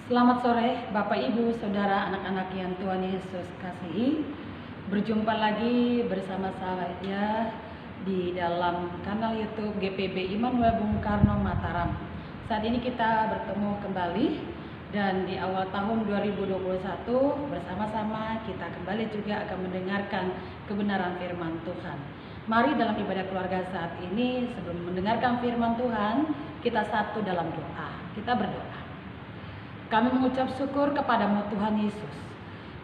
Selamat sore Bapak Ibu, Saudara, anak-anak yang Tuhan Yesus kasihi. Berjumpa lagi bersama saya di dalam kanal YouTube GPB Immanuel Bung Karno Mataram. Saat ini kita bertemu kembali dan di awal tahun 2021 bersama-sama kita kembali juga akan mendengarkan kebenaran firman Tuhan. Mari dalam ibadah keluarga saat ini sebelum mendengarkan firman Tuhan, kita satu dalam doa. Kita berdoa. Kami mengucap syukur kepadamu Tuhan Yesus,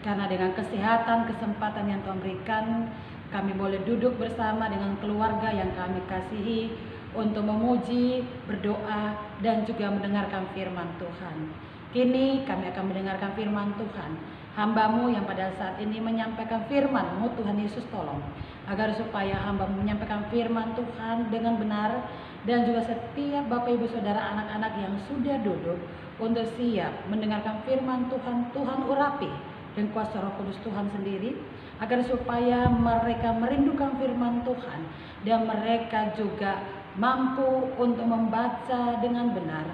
karena dengan kesehatan, kesempatan yang Tuhan berikan, kami boleh duduk bersama dengan keluarga yang kami kasihi untuk memuji, berdoa, dan juga mendengarkan firman Tuhan. Kini kami akan mendengarkan firman Tuhan. Hamba-Mu yang pada saat ini menyampaikan firman-Mu, Tuhan Yesus tolong, agar supaya hamba-Mu menyampaikan firman Tuhan dengan benar, dan juga setiap Bapak Ibu Saudara anak-anak yang sudah duduk untuk siap mendengarkan firman Tuhan, Tuhan urapi dan kuasa Roh Kudus Tuhan sendiri, agar supaya mereka merindukan firman Tuhan dan mereka juga mampu untuk membaca dengan benar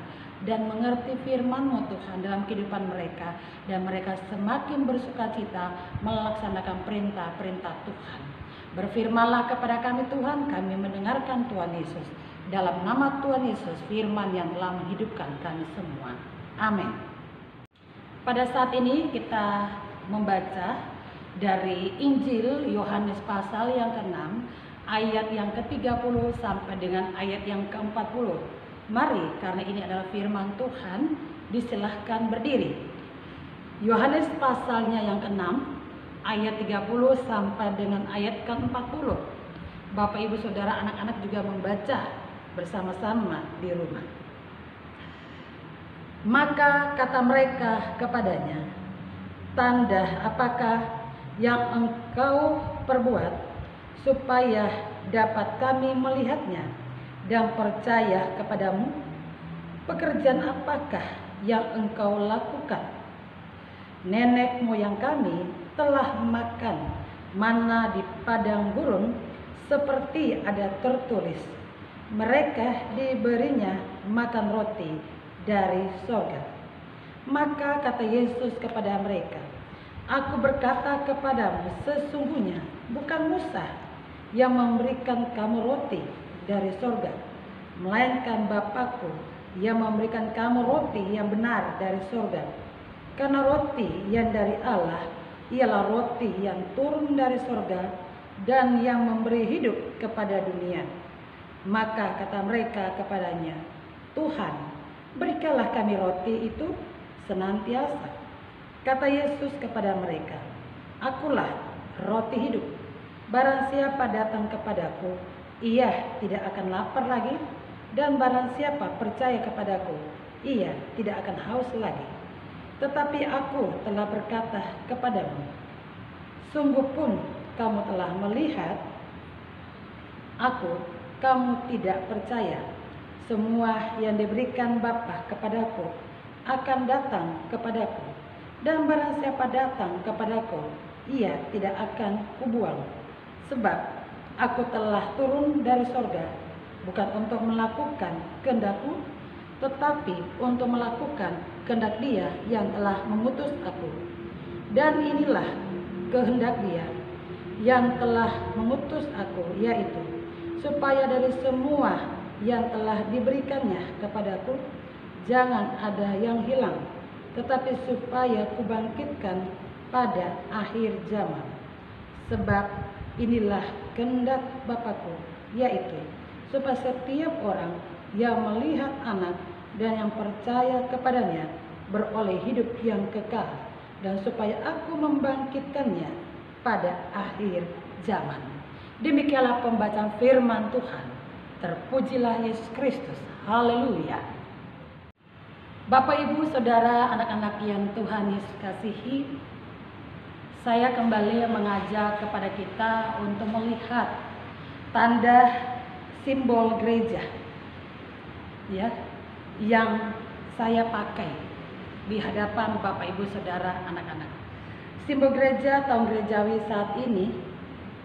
dan mengerti firman-Mu Tuhan dalam kehidupan mereka, dan mereka semakin bersukacita melaksanakan perintah-perintah Tuhan. Berfirmanlah kepada kami Tuhan, kami mendengarkan Tuhan Yesus. Dalam nama Tuhan Yesus, firman yang telah menghidupkan kami semua. Amin. Pada saat ini kita membaca dari Injil Yohanes pasal yang ke-6, ayat yang ke-30 sampai dengan ayat yang ke-40. Mari, karena ini adalah firman Tuhan, disilahkan berdiri. Yohanes pasalnya yang ke-6, ayat 30 sampai dengan ayat ke-40. Bapak Ibu Saudara anak-anak juga membaca bersama-sama di rumah. Maka kata mereka kepadanya, "Tanda apakah yang engkau perbuat supaya dapat kami melihatnya dan percaya kepadamu? Pekerjaan apakah yang engkau lakukan? Nenek moyang kami telah makan manna di padang gurun, seperti ada tertulis, mereka diberinya makan roti dari sorga." Maka kata Yesus kepada mereka, "Aku berkata kepadamu, sesungguhnya bukan Musa yang memberikan kamu roti dari sorga, melainkan Bapakku yang memberikan kamu roti yang benar dari sorga. Karena roti yang dari Allah ialah roti yang turun dari sorga dan yang memberi hidup kepada dunia." Maka kata mereka kepadanya, "Tuhan, berikanlah kami roti itu senantiasa." Kata Yesus kepada mereka, "Akulah roti hidup. Barang siapa datang kepadaku, ia tidak akan lapar lagi, dan barang siapa percaya kepadaku, ia tidak akan haus lagi. Tetapi aku telah berkata kepadamu, sungguh pun kamu telah melihat aku, kamu tidak percaya. Semua yang diberikan Bapa kepadaku akan datang kepadaku, dan barang siapa datang kepadaku, ia tidak akan kubuang. Sebab aku telah turun dari sorga, bukan untuk melakukan kehendakku, tetapi untuk melakukan kehendak Dia yang telah mengutus aku. Dan inilah kehendak Dia yang telah mengutus aku, yaitu supaya dari semua yang telah diberikannya kepadaku, jangan ada yang hilang, tetapi supaya kubangkitkan pada akhir zaman. Sebab inilah kehendak Bapakku, yaitu supaya setiap orang yang melihat Anak dan yang percaya kepadanya beroleh hidup yang kekal, dan supaya aku membangkitkannya pada akhir zaman. Demikianlah pembacaan firman Tuhan. Terpujilah Yesus Kristus. Haleluya. Bapak Ibu Saudara anak-anak yang Tuhan Yesus kasihi, saya kembali mengajak kepada kita untuk melihat tanda simbol gereja, ya, yang saya pakai di hadapan Bapak Ibu Saudara anak-anak. Simbol gereja tahun gerejawi saat ini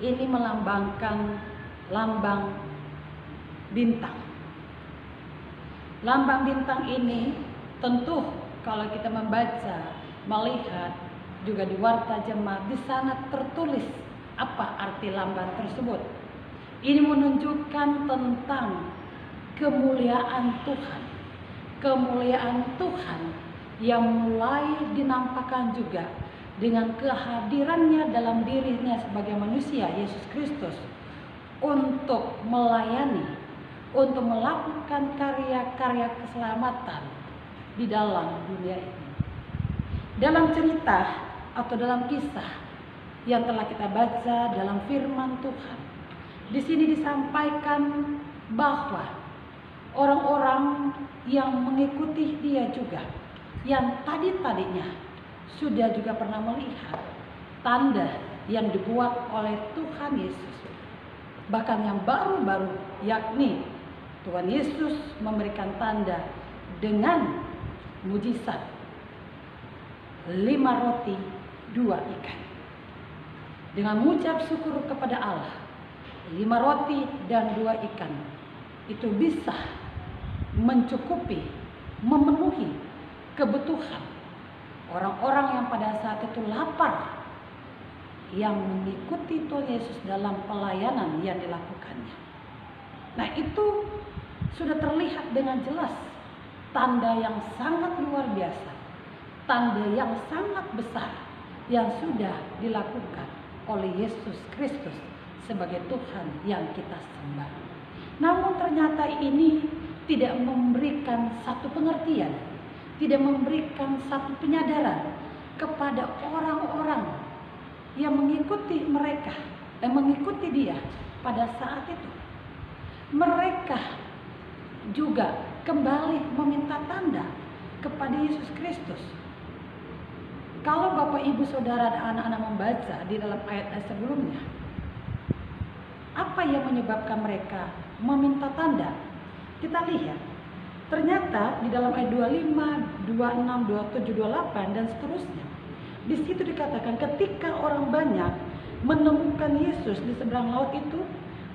melambangkan lambang bintang. Lambang bintang ini tentu kalau kita membaca, melihat juga di warta jemaat, di sana tertulis apa arti lamban tersebut. Ini menunjukkan tentang kemuliaan Tuhan. Kemuliaan Tuhan yang mulai dinampakkan juga dengan kehadirannya dalam dirinya sebagai manusia, Yesus Kristus, untuk melayani, untuk melakukan karya-karya keselamatan di dalam dunia ini. Dalam cerita atau dalam kisah yang telah kita baca dalam firman Tuhan, di sini disampaikan bahwa orang-orang yang mengikuti dia juga, yang tadinya sudah juga pernah melihat tanda yang dibuat oleh Tuhan Yesus, bahkan yang baru-baru, yakni Tuhan Yesus memberikan tanda dengan mujizat 5 roti 2 ikan. Dengan mengucap syukur kepada Allah, 5 roti dan 2 ikan itu bisa mencukupi, memenuhi kebutuhan orang-orang yang pada saat itu lapar, yang mengikuti Tuhan Yesus dalam pelayanan yang dilakukannya. Nah, itu sudah terlihat dengan jelas tanda yang sangat luar biasa, tanda yang sangat besar yang sudah dilakukan oleh Yesus Kristus sebagai Tuhan yang kita sembah. Namun ternyata ini tidak memberikan satu pengertian, tidak memberikan satu penyadaran kepada orang-orang yang mengikuti mereka, yang mengikuti dia pada saat itu. Mereka juga kembali meminta tanda kepada Yesus Kristus. Kalau Bapak Ibu Saudara dan anak-anak membaca di dalam ayat-ayat sebelumnya, apa yang menyebabkan mereka meminta tanda? Kita lihat, ternyata di dalam ayat 25, 26, 27, 28 dan seterusnya, di situ dikatakan ketika orang banyak menemukan Yesus di seberang laut itu,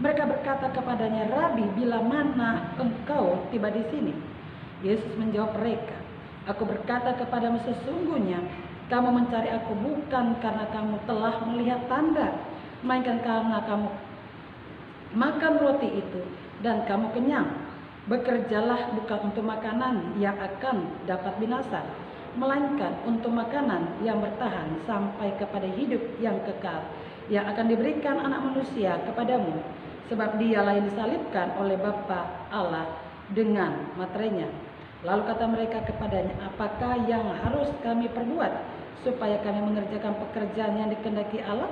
mereka berkata kepadanya, "Rabi, bila mana engkau tiba di sini?" Yesus menjawab mereka, "Aku berkata kepadamu, sesungguhnya kamu mencari aku bukan karena kamu telah melihat tanda, melainkan karena kamu makan roti itu dan kamu kenyang. Bekerjalah bukan untuk makanan yang akan dapat binasa, melainkan untuk makanan yang bertahan sampai kepada hidup yang kekal, yang akan diberikan Anak Manusia kepadamu, sebab dialah yang disalibkan oleh Bapa Allah dengan materainya." Lalu kata mereka kepadanya, "Apakah yang harus kami perbuat supaya kami mengerjakan pekerjaan yang dikehendaki Allah?"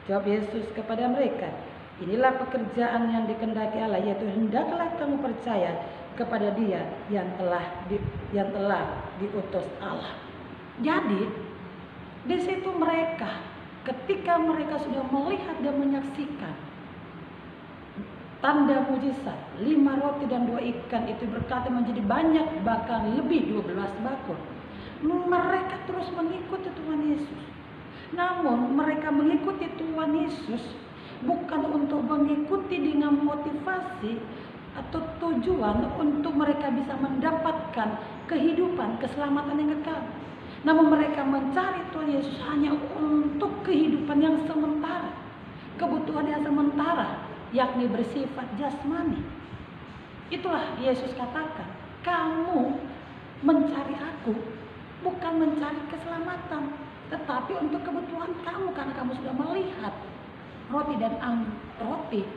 Jawab Yesus kepada mereka, "Inilah pekerjaan yang dikehendaki Allah, yaitu hendaklah kamu percaya kepada Dia yang telah diutus Allah." Jadi di situ mereka, ketika mereka sudah melihat dan menyaksikan tanda mujizat 5 roti dan 2 ikan itu berkata menjadi banyak, bahkan lebih 12 bakul, mereka terus mengikuti Tuhan Yesus. Namun mereka mengikuti Tuhan Yesus bukan untuk mengikuti dengan motivasi atau tujuan untuk mereka bisa mendapatkan kehidupan, keselamatan yang kekal. Namun mereka mencari Tuhan Yesus hanya untuk kehidupan yang sementara, kebutuhan yang sementara, yakni bersifat jasmani. Itulah Yesus katakan, kamu mencari aku bukan mencari keselamatan, tetapi untuk kebutuhan kamu, karena kamu sudah melihat roti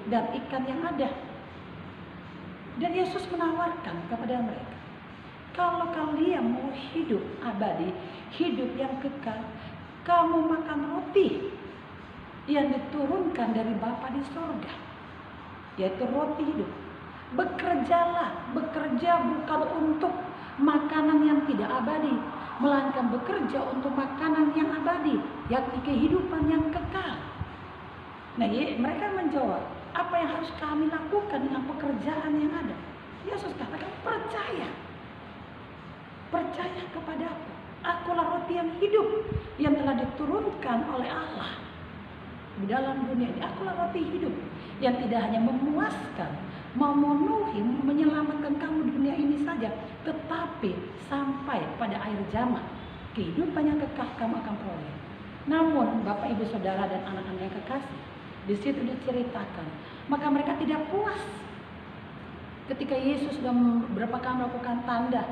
dan ikan yang ada. Dan Yesus menawarkan kepada mereka, kalau kalian mau hidup abadi, hidup yang kekal, kamu makan roti yang diturunkan dari Bapa di surga, yaitu roti hidup. Bekerja bukan untuk makanan yang tidak abadi, melainkan bekerja untuk makanan yang abadi, yakni kehidupan yang kekal. Nah, mereka menjawab, apa yang harus kami lakukan dengan pekerjaan yang ada? Yesus katakan, percaya kepada aku. Akulah roti yang hidup yang telah diturunkan oleh Allah di dalam dunia ini. Akulah roti hidup yang tidak hanya memuaskan, memenuhi, menyelamatkan kamu di dunia ini saja, tetapi sampai pada akhir zaman kehidupan yang kekal kamu akan peroleh. Namun Bapak Ibu Saudara dan anak-anak yang kekasih, di situ diceritakan, maka mereka tidak puas ketika Yesus sudah beberapa kali melakukan tanda,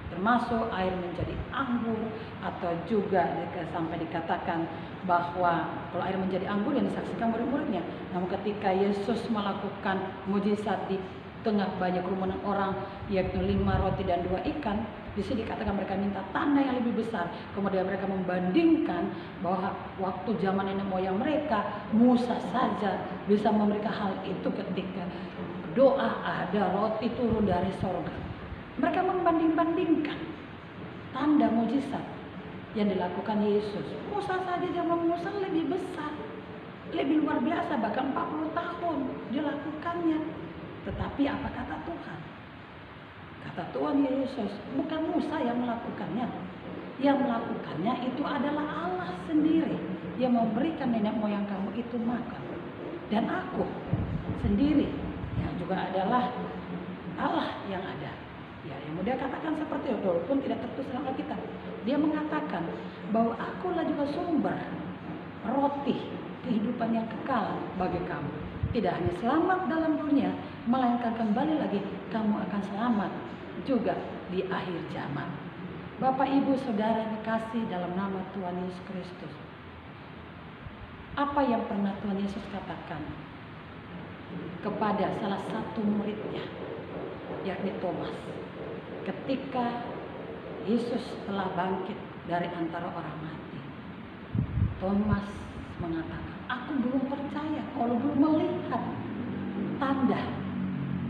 termasuk air menjadi anggur, atau juga sampai dikatakan bahwa kalau air menjadi anggur yang disaksikan murid-muridnya. Namun ketika Yesus melakukan mujizat di tengah banyak kerumunan orang, yaitu 5 roti dan 2 ikan, di sini dikatakan mereka minta tanda yang lebih besar. Kemudian mereka membandingkan bahwa waktu zaman nenek moyang mereka, Musa saja bisa memberikan hal itu ketika doa ada roti turun dari sorga. Mereka membanding-bandingkan tanda mujizat yang dilakukan Yesus. Musa saja zaman Musa lebih besar, lebih luar biasa, bahkan 40 tahun dilakukannya. Tetapi apa kata Tuhan? Kata Tuhan Yesus, bukan Musa yang melakukannya. Yang melakukannya itu adalah Allah sendiri yang memberikan nenek moyang kamu itu makan. Dan aku sendiri yang juga adalah Allah yang ada. Ya, yang mudah katakan seperti itu, walaupun tidak tertulis dalam Alkitab. Dia mengatakan bahwa akulah juga sumber roti kehidupan yang kekal bagi kamu. Tidak hanya selamat dalam dunia, melainkan kembali lagi kamu akan selamat juga di akhir zaman. Bapak Ibu Saudara yang dikasih dalam nama Tuhan Yesus Kristus, apa yang pernah Tuhan Yesus katakan kepada salah satu muridnya, yakni Thomas, ketika Yesus telah bangkit dari antara orang mati? Thomas mengatakan, aku belum percaya kalau belum melihat tanda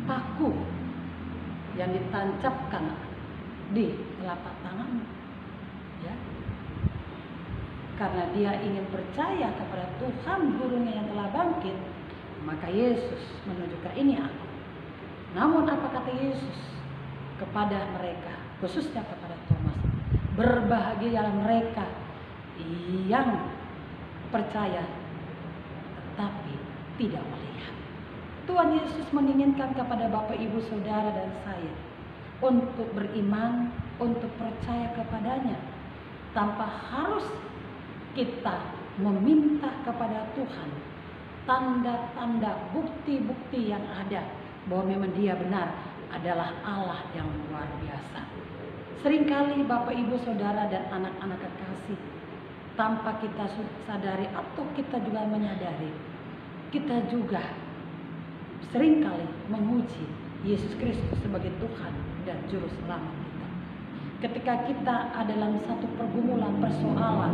paku yang ditancapkan di telapak tanganmu. Ya. Karena dia ingin percaya kepada Tuhan gurunya yang telah bangkit, maka Yesus menunjukkan, ini aku. Namun apa kata Yesus kepada mereka, khususnya kepada Thomas? Berbahagialah mereka yang percaya tetapi tidak melihat. Tuhan Yesus menginginkan kepada Bapak Ibu Saudara dan saya untuk beriman, untuk percaya kepadanya, tanpa harus kita meminta kepada Tuhan tanda-tanda, bukti-bukti yang ada bahwa memang dia benar adalah Allah yang luar biasa. Seringkali Bapak Ibu Saudara dan anak-anak kekasih, tanpa kita sadari atau kita juga menyadari, kita juga seringkali menguji Yesus Kristus sebagai Tuhan dan Juru Selamat kita. Ketika kita ada dalam satu pergumulan, persoalan,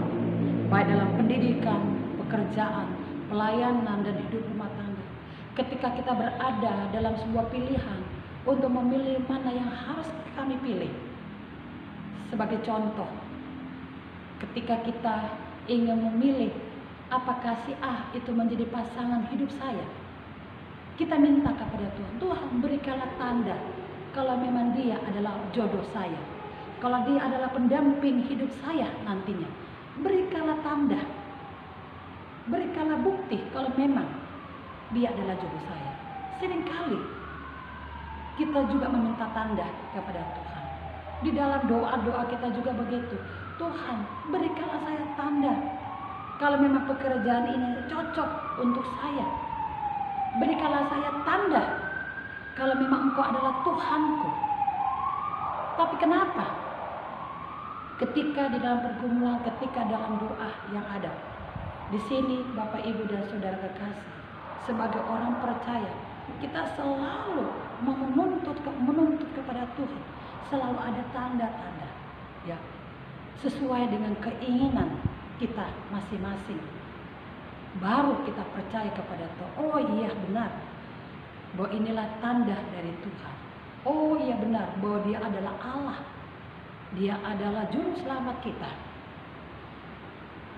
baik dalam pendidikan, pekerjaan, pelayanan, dan hidup rumah tangga. Ketika kita berada dalam sebuah pilihan untuk memilih mana yang harus kami pilih. Sebagai contoh, ketika kita ingin memilih apakah si A itu menjadi pasangan hidup saya, kita minta kepada Tuhan, Tuhan berikanlah tanda kalau memang dia adalah jodoh saya, kalau dia adalah pendamping hidup saya nantinya. Berikanlah tanda, berikanlah bukti kalau memang dia adalah jodoh saya. Seringkali kita juga meminta tanda kepada Tuhan. Di dalam doa-doa kita juga begitu. Tuhan, berikanlah saya tanda kalau memang pekerjaan ini cocok untuk saya. Berikanlah saya tanda kalau memang Engkau adalah Tuhanku. Tapi kenapa ketika di dalam pergumulan, ketika dalam doa yang ada di sini, Bapak Ibu dan Saudara kekasih, sebagai orang percaya, kita selalu menuntut kepada Tuhan, selalu ada tanda-tanda, ya, sesuai dengan keinginan kita masing-masing. Baru kita percaya kepada Tuhan. Oh iya benar, bahwa inilah tanda dari Tuhan. Oh iya benar, bahwa dia adalah Allah, dia adalah Juru Selamat kita.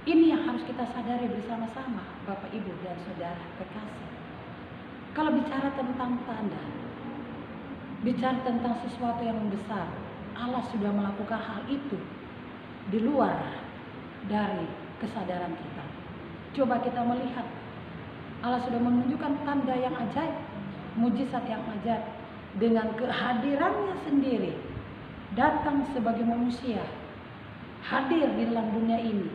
Ini yang harus kita sadari bersama-sama, Bapak Ibu dan Saudara kekasih. Kalau bicara tentang tanda, bicara tentang sesuatu yang besar, Allah sudah melakukan hal itu di luar dari kesadaran kita. Coba kita melihat, Allah sudah menunjukkan tanda yang ajaib mujizat yang ajaib dengan kehadirannya sendiri datang sebagai manusia, hadir di dalam dunia ini,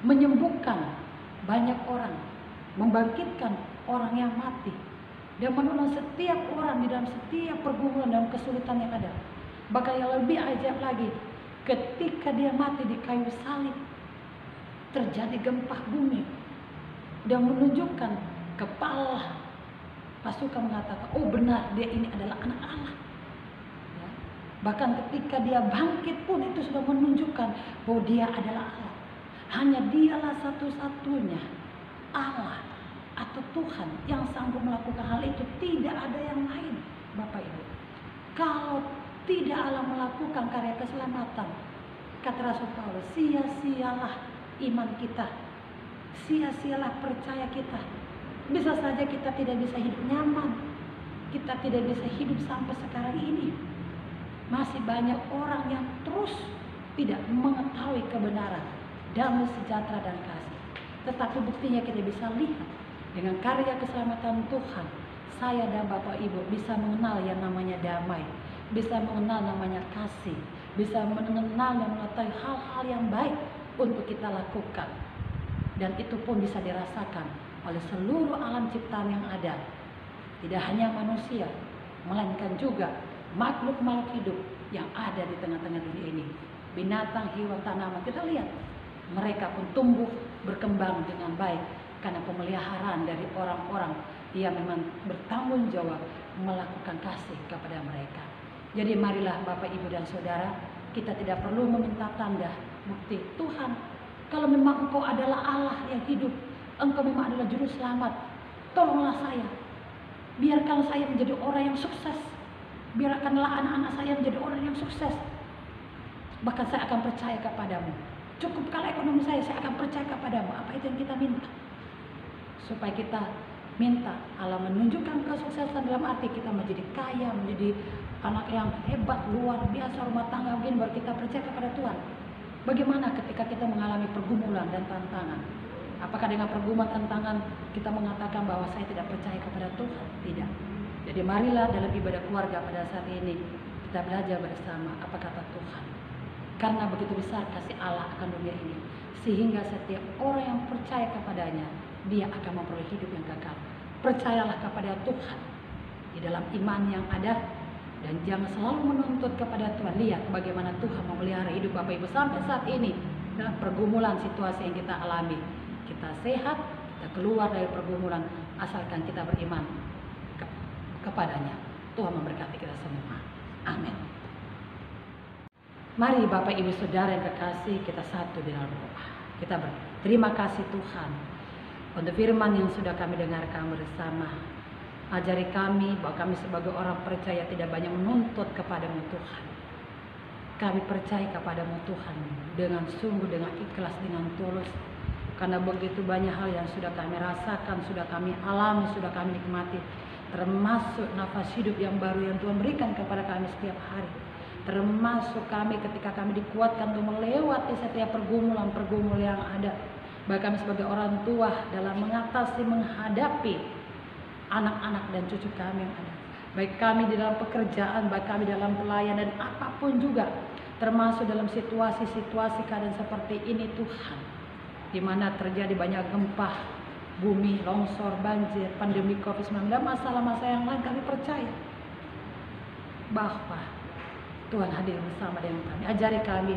menyembuhkan banyak orang, membangkitkan orang yang mati, dan menolong setiap orang di dalam setiap pergumulan dan kesulitan yang ada. Bahkan yang lebih ajaib lagi, ketika dia mati di kayu salib, terjadi gempa bumi dan menunjukkan kepala pasukan mengatakan, oh benar dia ini adalah anak Allah. Ya. Bahkan ketika dia bangkit pun itu sudah menunjukkan bahwa dia adalah Allah. Hanya dialah satu-satunya Allah atau Tuhan yang sanggup melakukan hal itu. Tidak ada yang lain, Bapak Ibu. Kalau tidak Allah melakukan karya keselamatan, kata Rasul Paulus, sia-sialah iman kita, sia-sialah percaya kita. Bisa saja kita tidak bisa hidup nyaman, kita tidak bisa hidup sampai sekarang ini. Masih banyak orang yang terus tidak mengetahui kebenaran, damai sejahtera dan kasih. Tetapi buktinya kita bisa lihat dengan karya keselamatan Tuhan, saya dan Bapak Ibu bisa mengenal yang namanya damai, bisa mengenal namanya kasih, bisa mengenal dan mengetahui hal-hal yang baik untuk kita lakukan. Dan itu pun bisa dirasakan oleh seluruh alam ciptaan yang ada. Tidak hanya manusia, melainkan juga makhluk-makhluk hidup yang ada di tengah-tengah dunia ini. Binatang, hewan, tanaman, kita lihat mereka pun tumbuh berkembang dengan baik karena pemeliharaan dari orang-orang yang memang bertanggung jawab melakukan kasih kepada mereka. Jadi marilah Bapak, Ibu, dan Saudara, kita tidak perlu meminta tanda bukti. Tuhan, kalau memang Engkau adalah Allah yang hidup, Engkau memang adalah juru selamat, tolonglah saya. Biarkan saya menjadi orang yang sukses. Biarkanlah anak-anak saya menjadi orang yang sukses. Bahkan saya akan percaya kepadamu. Cukup kalau ekonomi saya akan percaya kepadamu. Apa itu yang kita minta? Supaya kita minta Allah menunjukkan kesuksesan dalam arti kita menjadi kaya, menjadi anak yang hebat, luar biasa, rumah tangga, mungkin baru kita percaya kepada Tuhan. Bagaimana ketika kita mengalami pergumulan dan tantangan? Apakah dengan pergumulan tantangan kita mengatakan bahwa saya tidak percaya kepada Tuhan? Tidak. Jadi marilah dalam ibadah keluarga pada saat ini kita belajar bersama apa kata Tuhan. Karena begitu besar kasih Allah akan dunia ini, sehingga setiap orang yang percaya kepadanya, dia akan memperoleh hidup yang kekal. Percayalah kepada Tuhan di dalam iman yang ada, dan jangan selalu menuntut kepada Tuhan. Lihat bagaimana Tuhan memelihara hidup Bapak Ibu sampai saat ini dalam pergumulan situasi yang kita alami. Kita sehat, kita keluar dari pergumulan asalkan kita beriman kepadanya. Tuhan memberkati kita semua. Amin. Mari Bapak Ibu Saudara yang kekasih, kita satu di dalam doa. Kita berterima kasih Tuhan untuk firman yang sudah kami dengarkan bersama. Ajari kami bahwa kami sebagai orang percaya tidak banyak menuntut kepadamu Tuhan. Kami percaya kepadamu Tuhan dengan sungguh, dengan ikhlas, dengan tulus. Karena begitu banyak hal yang sudah kami rasakan, sudah kami alami, sudah kami nikmati. Termasuk nafas hidup yang baru yang Tuhan berikan kepada kami setiap hari. Termasuk kami ketika kami dikuatkan untuk melewati setiap pergumulan yang ada. Baik kami sebagai orang tua dalam mengatasi, menghadapi anak-anak dan cucu kami yang ada. Baik kami di dalam pekerjaan, baik kami dalam pelayanan, dan apapun juga. Termasuk dalam situasi-situasi keadaan seperti ini Tuhan. Di mana terjadi banyak gempa bumi, longsor, banjir, pandemi COVID-19, masalah-masalah yang lain, kami percaya bahwa Tuhan hadir bersama dengan kami. Ajari kami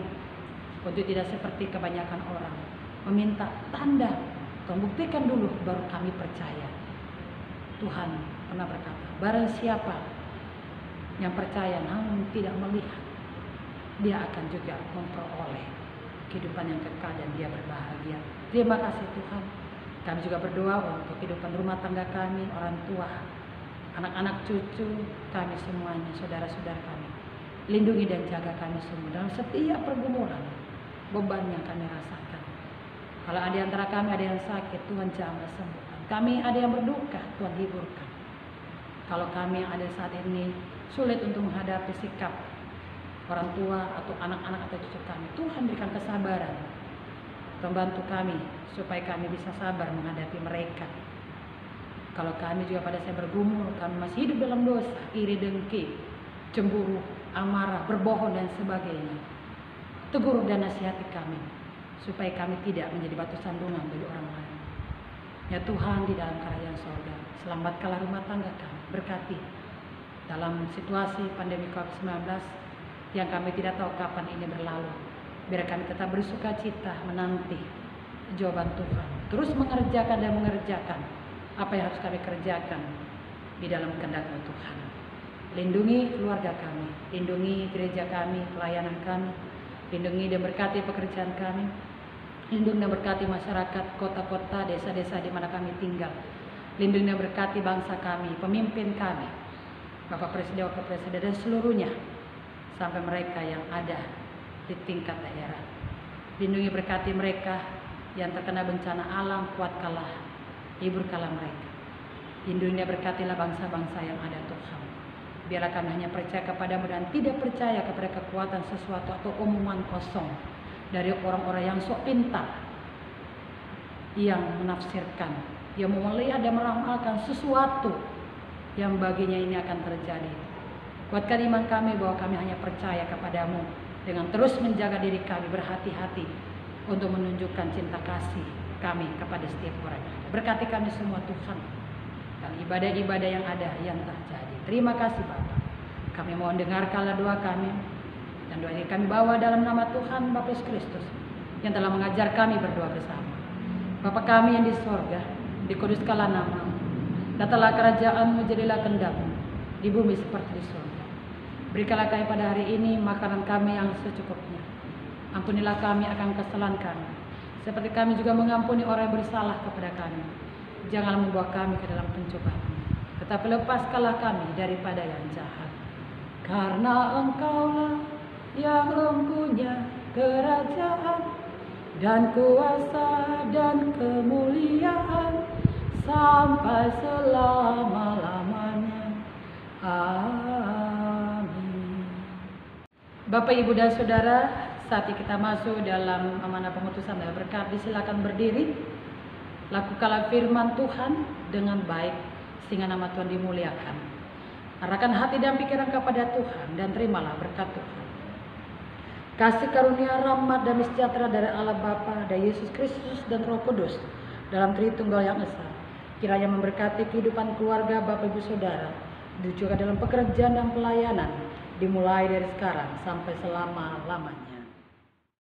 untuk tidak seperti kebanyakan orang meminta tanda, Tuhan buktikan dulu baru kami percaya. Tuhan pernah berkata, barang siapa yang percaya namun tidak melihat, dia akan juga memperoleh kehidupan yang kekal dan dia berbahagia. Terima kasih Tuhan. Kami juga berdoa untuk kehidupan rumah tangga kami, orang tua, anak-anak cucu kami semuanya, saudara-saudara kami. Lindungi dan jaga kami semua dalam setiap pergumulan, beban yang kami rasakan. Kalau ada antara kami ada yang sakit, Tuhan jamah sembuhkan. Kami ada yang berduka, Tuhan hiburkan. Kalau kami yang ada saat ini sulit untuk menghadapi sikap orang tua atau anak-anak atau cucu kami, Tuhan berikan kesabaran. Membantu kami supaya kami bisa sabar menghadapi mereka. Kalau kami juga pada saya bergumul, kami masih hidup dalam dosa, iri dengki, cemburu, amarah, berbohong dan sebagainya. Tegur dan nasihati kami, supaya kami tidak menjadi batu sandungan bagi orang lain. Ya Tuhan, di dalam kerajaan sorga, selamatkanlah rumah tangga kami, berkati dalam situasi pandemi COVID-19 yang kami tidak tahu kapan ini berlalu. Biar kami tetap bersuka cita menanti jawaban Tuhan, terus mengerjakan apa yang harus kami kerjakan di dalam kehendak-Mu Tuhan. Lindungi keluarga kami, lindungi gereja kami, pelayanan kami, lindungi dan berkati pekerjaan kami, lindungi dan berkati masyarakat, kota-kota, desa-desa di mana kami tinggal, lindungi dan berkati bangsa kami, pemimpin kami, Bapak Presiden, Wakil Presiden dan seluruhnya, sampai mereka yang ada di tingkat daerah. Lindungi berkati mereka yang terkena bencana alam, kuatkanlah, hiburkanlah mereka. Lindungi dan berkatilah bangsa-bangsa yang ada Tuhan. Biarlah kami hanya percaya kepadamu dan tidak percaya kepada kekuatan sesuatu atau omongan kosong dari orang-orang yang sok pintar, yang menafsirkan, yang mau melihat dan meramalkan sesuatu yang baginya ini akan terjadi. Kuatkan iman kami bahwa kami hanya percaya kepadamu dengan terus menjaga diri kami, berhati-hati untuk menunjukkan cinta kasih kami kepada setiap orang. Berkati kami semua Tuhan, dan ibadah-ibadah yang ada yang terjadi. Terima kasih Bapa. Kami mohon dengarkanlah doa kami, dan doa ini kami bawa dalam nama Tuhan Bapa Yesus Kristus yang telah mengajar kami berdoa bersama. Bapa kami yang di sorga, dikuduskanlah nama-Mu. Datanglah kerajaan-Mu, jadilah kehendak-Mu di bumi seperti di sorga. Berikanlah kami pada hari ini makanan kami yang secukupnya. Ampunilah kami akan kesalahan kami, seperti kami juga mengampuni orang yang bersalah kepada kami. Janganlah membawa kami ke dalam pencobaan, tetapi lepaskanlah kami daripada yang jahat. Karena Engkaulah yang mempunyai kerajaan dan kuasa dan kemuliaan sampai selama-lamanya. Amin. Bapak, Ibu dan Saudara, saat kita masuk dalam amanah pemutusan dan berkat, silakan berdiri. Lakukanlah firman Tuhan dengan baik sehingga nama Tuhan dimuliakan. Arahkan hati dan pikiran kepada Tuhan dan terimalah berkat Tuhan. Kasih karunia, rahmat dan sejahtera dari Allah Bapa dan Yesus Kristus dan Roh Kudus dalam Tritunggal yang esa, kiranya memberkati kehidupan keluarga Bapak Ibu Saudara, juga dalam pekerjaan dan pelayanan, dimulai dari sekarang sampai selama-lamanya.